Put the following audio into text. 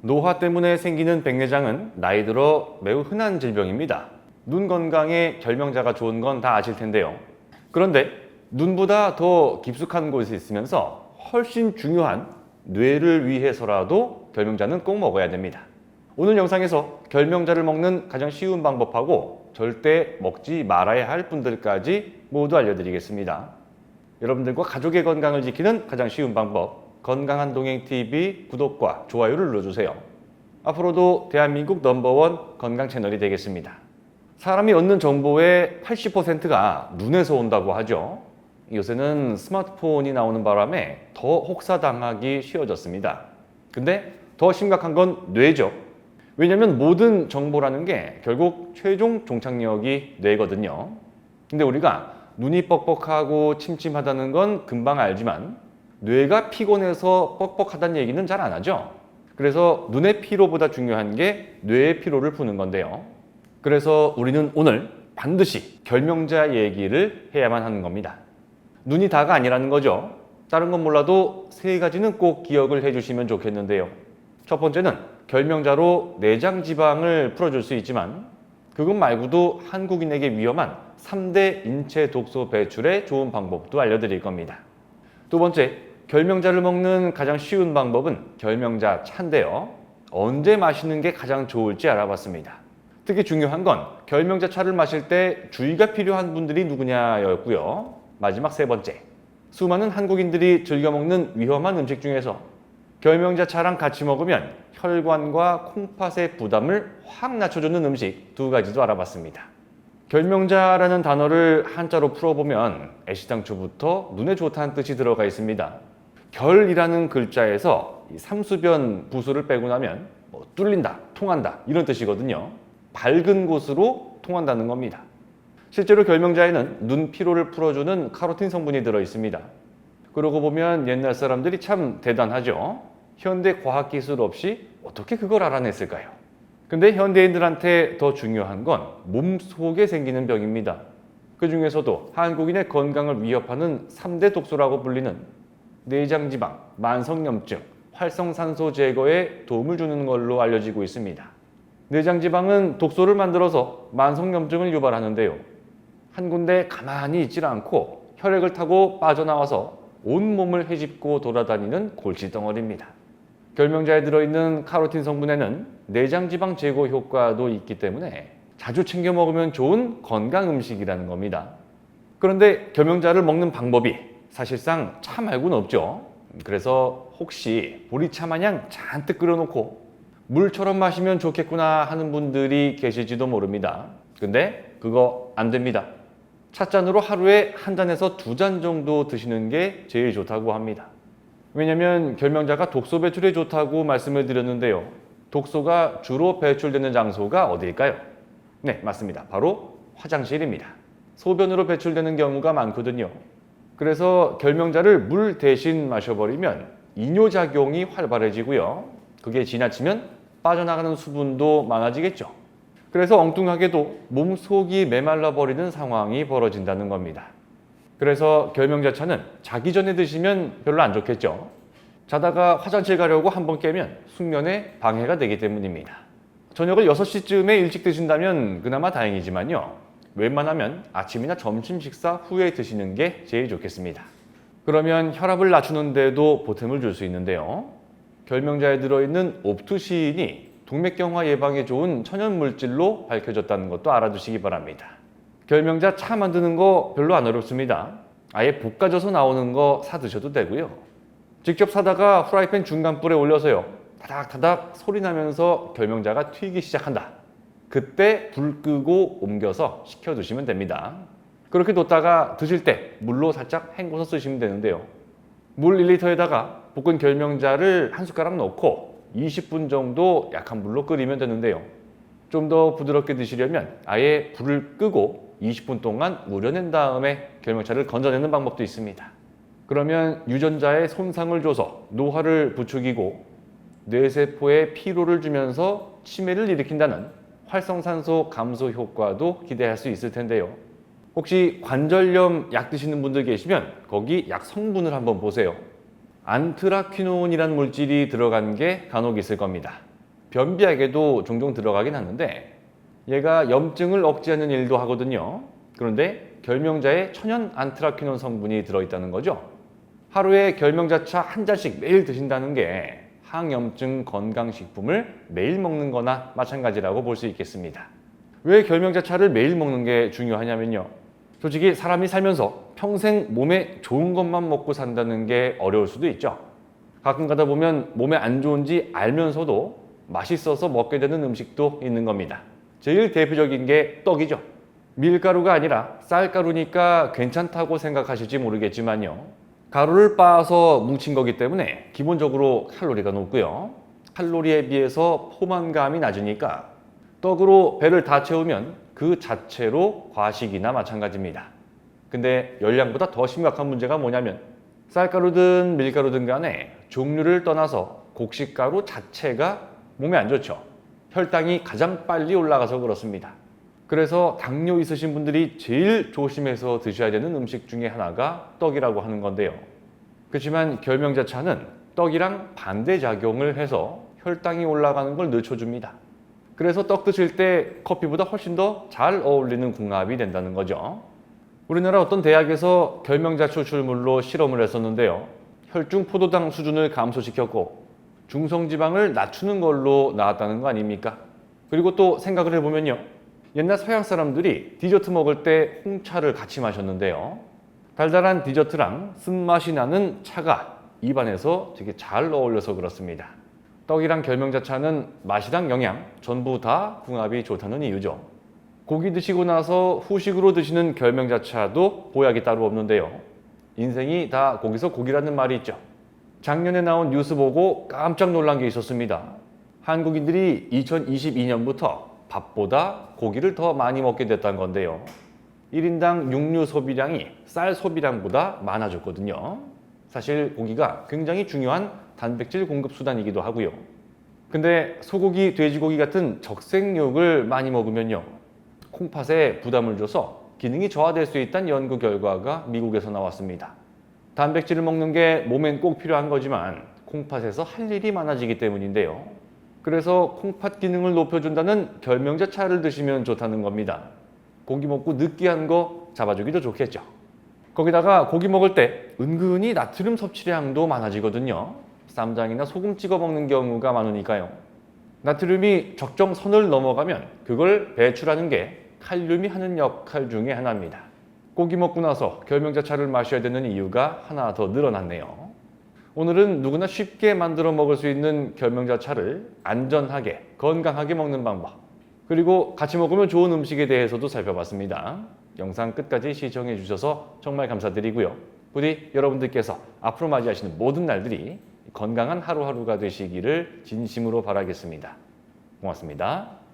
노화 때문에 생기는 백내장은 나이 들어 매우 흔한 질병입니다. 눈 건강에 결명자가 좋은 건 다 아실 텐데요. 그런데 눈보다 더 깊숙한 곳에 있으면서 훨씬 중요한 뇌를 위해서라도 결명자는 꼭 먹어야 됩니다. 오늘 영상에서 결명자를 먹는 가장 쉬운 방법하고 절대 먹지 말아야 할 분들까지 모두 알려드리겠습니다. 여러분들과 가족의 건강을 지키는 가장 쉬운 방법, 건강한 동행TV 구독과 좋아요를 눌러주세요. 앞으로도 대한민국 넘버원 건강 채널이 되겠습니다. 사람이 얻는 정보의 80%가 눈에서 온다고 하죠. 요새는 스마트폰이 나오는 바람에 더 혹사당하기 쉬워졌습니다. 근데 더 심각한 건 뇌죠. 왜냐면 모든 정보라는 게 결국 최종 종착역이 뇌거든요. 근데 우리가 눈이 뻑뻑하고 침침하다는 건 금방 알지만 뇌가 피곤해서 뻑뻑하다는 얘기는 잘 안 하죠. 그래서 눈의 피로보다 중요한 게 뇌의 피로를 푸는 건데요. 그래서 우리는 오늘 반드시 결명자 얘기를 해야만 하는 겁니다. 눈이 다가 아니라는 거죠. 다른 건 몰라도 세 가지는 꼭 기억을 해주시면 좋겠는데요. 첫 번째는 결명자로 내장 지방을 풀어줄 수 있지만 그것 말고도 한국인에게 위험한 3대 인체 독소 배출에 좋은 방법도 알려드릴 겁니다. 두 번째, 결명자를 먹는 가장 쉬운 방법은 결명자 차인데요. 언제 마시는 게 가장 좋을지 알아봤습니다. 특히 중요한 건 결명자 차를 마실 때 주의가 필요한 분들이 누구냐였고요. 마지막 세 번째, 수많은 한국인들이 즐겨 먹는 위험한 음식 중에서 결명자 차랑 같이 먹으면 혈관과 콩팥의 부담을 확 낮춰주는 음식 두 가지도 알아봤습니다. 결명자라는 단어를 한자로 풀어보면 애시당초부터 눈에 좋다는 뜻이 들어가 있습니다. 결이라는 글자에서 삼수변 부수를 빼고 나면 뚫린다, 통한다 이런 뜻이거든요. 밝은 곳으로 통한다는 겁니다. 실제로 결명자에는 눈 피로를 풀어주는 카로틴 성분이 들어 있습니다. 그러고 보면 옛날 사람들이 참 대단하죠. 현대 과학기술 없이 어떻게 그걸 알아냈을까요? 근데 현대인들한테 더 중요한 건 몸속에 생기는 병입니다. 그 중에서도 한국인의 건강을 위협하는 3대 독소라고 불리는 내장지방, 만성염증, 활성산소 제거에 도움을 주는 걸로 알려지고 있습니다. 내장지방은 독소를 만들어서 만성염증을 유발하는데요. 한 군데 가만히 있질 않고 혈액을 타고 빠져나와서 온몸을 헤집고 돌아다니는 골칫덩어리입니다. 결명자에 들어있는 카로틴 성분에는 내장지방 제거 효과도 있기 때문에 자주 챙겨 먹으면 좋은 건강 음식이라는 겁니다. 그런데 결명자를 먹는 방법이 사실상 차 말고는 없죠. 그래서 혹시 보리차 마냥 잔뜩 끓여놓고 물처럼 마시면 좋겠구나 하는 분들이 계실지도 모릅니다. 근데 그거 안 됩니다. 찻잔으로 하루에 한 잔에서 2잔 정도 드시는 게 제일 좋다고 합니다. 왜냐면 결명자가 독소 배출에 좋다고 말씀을 드렸는데요. 독소가 주로 배출되는 장소가 어디일까요? 네, 맞습니다. 바로 화장실입니다. 소변으로 배출되는 경우가 많거든요. 그래서 결명자를 물 대신 마셔버리면 이뇨작용이 활발해지고요. 그게 지나치면 빠져나가는 수분도 많아지겠죠. 그래서 엉뚱하게도 몸속이 메말라 버리는 상황이 벌어진다는 겁니다. 그래서 결명자 차는 자기 전에 드시면 별로 안 좋겠죠. 자다가 화장실 가려고 한번 깨면 숙면에 방해가 되기 때문입니다. 저녁을 6시쯤에 일찍 드신다면 그나마 다행이지만요. 웬만하면 아침이나 점심 식사 후에 드시는 게 제일 좋겠습니다. 그러면 혈압을 낮추는 데도 보탬을 줄 수 있는데요. 결명자에 들어있는 옵투시인이 동맥경화 예방에 좋은 천연물질로 밝혀졌다는 것도 알아두시기 바랍니다. 결명자 차 만드는 거 별로 안 어렵습니다. 아예 볶아져서 나오는 거 사 드셔도 되고요. 직접 사다가 프라이팬 중간불에 올려서요. 타닥타닥 소리 나면서 결명자가 튀기 시작한다. 그때 불 끄고 옮겨서 식혀 두시면 됩니다. 그렇게 뒀다가 드실 때 물로 살짝 헹궈서 쓰시면 되는데요. 물 1리터에다가 볶은 결명자를 한 숟가락 넣고 20분 정도 약한 불로 끓이면 되는데요. 좀 더 부드럽게 드시려면 아예 불을 끄고 20분 동안 우려낸 다음에 결명차를 건져내는 방법도 있습니다. 그러면 유전자에 손상을 줘서 노화를 부추기고 뇌세포에 피로를 주면서 치매를 일으킨다는 활성산소 감소 효과도 기대할 수 있을 텐데요. 혹시 관절염 약 드시는 분들 계시면 거기 약 성분을 한번 보세요. 안트라퀴논이라는 물질이 들어간 게 간혹 있을 겁니다. 변비약에도 종종 들어가긴 하는데 얘가 염증을 억제하는 일도 하거든요. 그런데 결명자에 천연 안트라퀴논 성분이 들어있다는 거죠. 하루에 결명자차 한 잔씩 매일 드신다는 게 항염증 건강식품을 매일 먹는 거나 마찬가지라고 볼 수 있겠습니다. 왜 결명자차를 매일 먹는 게 중요하냐면요. 솔직히 사람이 살면서 평생 몸에 좋은 것만 먹고 산다는 게 어려울 수도 있죠. 가끔 가다 보면 몸에 안 좋은지 알면서도 맛있어서 먹게 되는 음식도 있는 겁니다. 제일 대표적인 게 떡이죠. 밀가루가 아니라 쌀가루니까 괜찮다고 생각하실지 모르겠지만요. 가루를 빻아서 뭉친 거기 때문에 기본적으로 칼로리가 높고요. 칼로리에 비해서 포만감이 낮으니까 떡으로 배를 다 채우면 그 자체로 과식이나 마찬가지입니다. 근데 열량보다 더 심각한 문제가 뭐냐면 쌀가루든 밀가루든 간에 종류를 떠나서 곡식가루 자체가 몸에 안 좋죠. 혈당이 가장 빨리 올라가서 그렇습니다. 그래서 당뇨 있으신 분들이 제일 조심해서 드셔야 되는 음식 중에 하나가 떡이라고 하는 건데요. 그렇지만 결명자차는 떡이랑 반대작용을 해서 혈당이 올라가는 걸 늦춰줍니다. 그래서 떡 드실 때 커피보다 훨씬 더 잘 어울리는 궁합이 된다는 거죠. 우리나라 어떤 대학에서 결명자 추출물로 실험을 했었는데요. 혈중 포도당 수준을 감소시켰고 중성지방을 낮추는 걸로 나왔다는 거 아닙니까? 그리고 또 생각을 해보면요. 옛날 서양 사람들이 디저트 먹을 때 홍차를 같이 마셨는데요. 달달한 디저트랑 쓴맛이 나는 차가 입안에서 되게 잘 어울려서 그렇습니다. 떡이랑 결명자차는 맛이랑 영양 전부 다 궁합이 좋다는 이유죠. 고기 드시고 나서 후식으로 드시는 결명자차도 보약이 따로 없는데요. 인생이 다 고기서 고기라는 말이 있죠. 작년에 나온 뉴스 보고 깜짝 놀란 게 있었습니다. 한국인들이 2022년부터 밥보다 고기를 더 많이 먹게 됐다는 건데요. 1인당 육류 소비량이 쌀 소비량보다 많아졌거든요. 사실 고기가 굉장히 중요한 단백질 공급 수단이기도 하고요. 근데 소고기, 돼지고기 같은 적색육을 많이 먹으면요. 콩팥에 부담을 줘서 기능이 저하될 수 있다는 연구 결과가 미국에서 나왔습니다. 단백질을 먹는 게 몸엔 꼭 필요한 거지만 콩팥에서 할 일이 많아지기 때문인데요. 그래서 콩팥 기능을 높여준다는 결명자차를 드시면 좋다는 겁니다. 고기 먹고 느끼한 거 잡아주기도 좋겠죠. 거기다가 고기 먹을 때 은근히 나트륨 섭취량도 많아지거든요. 쌈장이나 소금 찍어 먹는 경우가 많으니까요. 나트륨이 적정 선을 넘어가면 그걸 배출하는 게 칼륨이 하는 역할 중에 하나입니다. 고기 먹고 나서 결명자차를 마셔야 되는 이유가 하나 더 늘어났네요. 오늘은 누구나 쉽게 만들어 먹을 수 있는 결명자차를 안전하게, 건강하게 먹는 방법, 그리고 같이 먹으면 좋은 음식에 대해서도 살펴봤습니다. 영상 끝까지 시청해 주셔서 정말 감사드리고요. 부디 여러분들께서 앞으로 맞이하시는 모든 날들이 건강한 하루하루가 되시기를 진심으로 바라겠습니다. 고맙습니다.